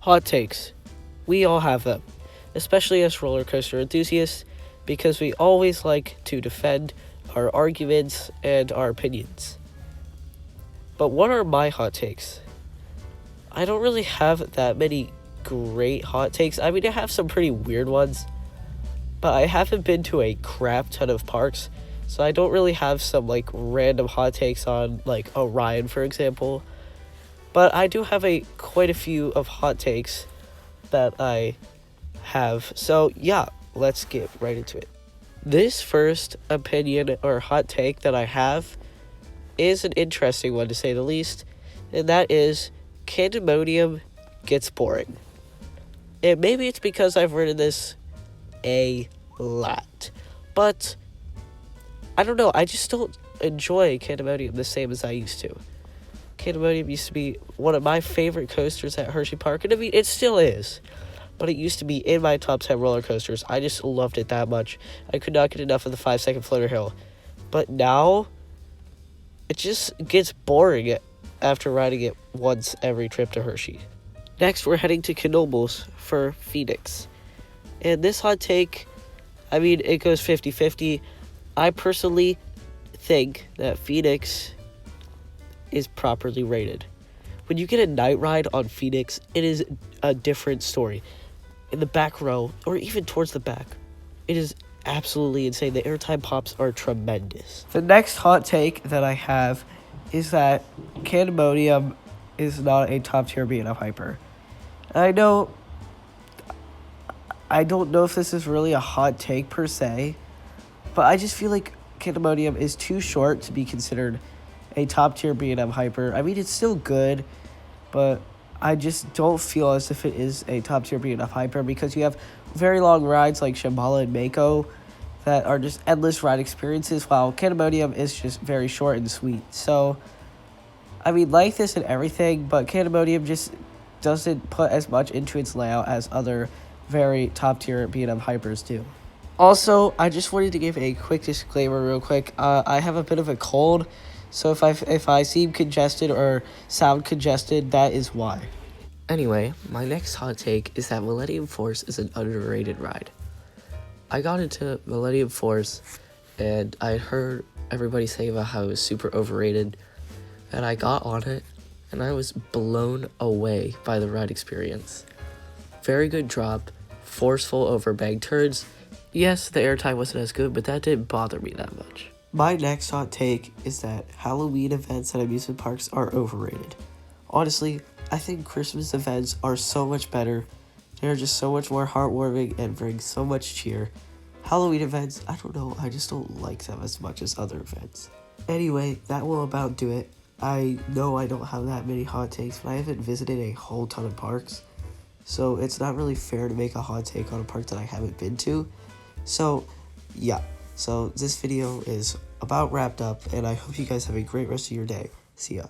Hot takes. We all have them, especially as roller coaster enthusiasts, because we always like to defend our arguments and our opinions. But what are my hot takes? I don't really have that many great hot takes. I mean, I have some pretty weird ones, but I haven't been to a crap ton of parks, so I don't really have some like random hot takes on like Orion, for example. But I do have quite a few of hot takes that I have. So yeah, let's get right into it. This first opinion or hot take that I have is an interesting one to say the least, and that is Candemonium gets boring. And maybe it's because I've written this a lot, but I don't know, I just don't enjoy Candemonium the same as I used to. Candemonium used to be one of my favorite coasters at Hershey Park, and I mean, it still is, but it used to be in my top 10 roller coasters. I just loved it that much. I could not get enough of the 5-second floater hill, but now it just gets boring after riding it once every trip to Hershey. Next, we're heading to Knoebels for Phoenix. And this hot take, I mean, it goes 50-50. I personally think that Phoenix is properly rated. When you get a night ride on Phoenix, it is a different story. In the back row, or even towards the back, it is absolutely insane. The airtime pops are tremendous. The next hot take that I have is that Candemonium is not a top tier B&F hyper. I don't know if this is really a hot take per se, but I just feel like Candemonium is too short to be considered a top tier B&M hyper. I mean, it's still good, but I just don't feel as if it is a top tier B&F hyper because you have very long rides like Shambhala and Mako that are just endless ride experiences, while Candemonium is just very short and sweet. So, I mean, like this and everything, but Candemonium just doesn't put as much into its layout as other very top tier B&M hypers do. Also, I just wanted to give a quick disclaimer real quick. I have a bit of a cold, so if I seem congested or sound congested, that is why. Anyway, my next hot take is that Millennium Force is an underrated ride. I got into Millennium Force, and I heard everybody say about how it was super overrated, and I got on it, and I was blown away by the ride experience. Very good drop, forceful overbang turns. Yes, the airtime wasn't as good, but that didn't bother me that much. My next hot take is that Halloween events at amusement parks are overrated. Honestly, I think Christmas events are so much better. They're just so much more heartwarming and bring so much cheer. Halloween events, I don't know, I just don't like them as much as other events. Anyway, that will about do it. I know I don't have that many hot takes, but I haven't visited a whole ton of parks, so it's not really fair to make a hot take on a park that I haven't been to. So, yeah. So this video is about wrapped up, and I hope you guys have a great rest of your day. See ya.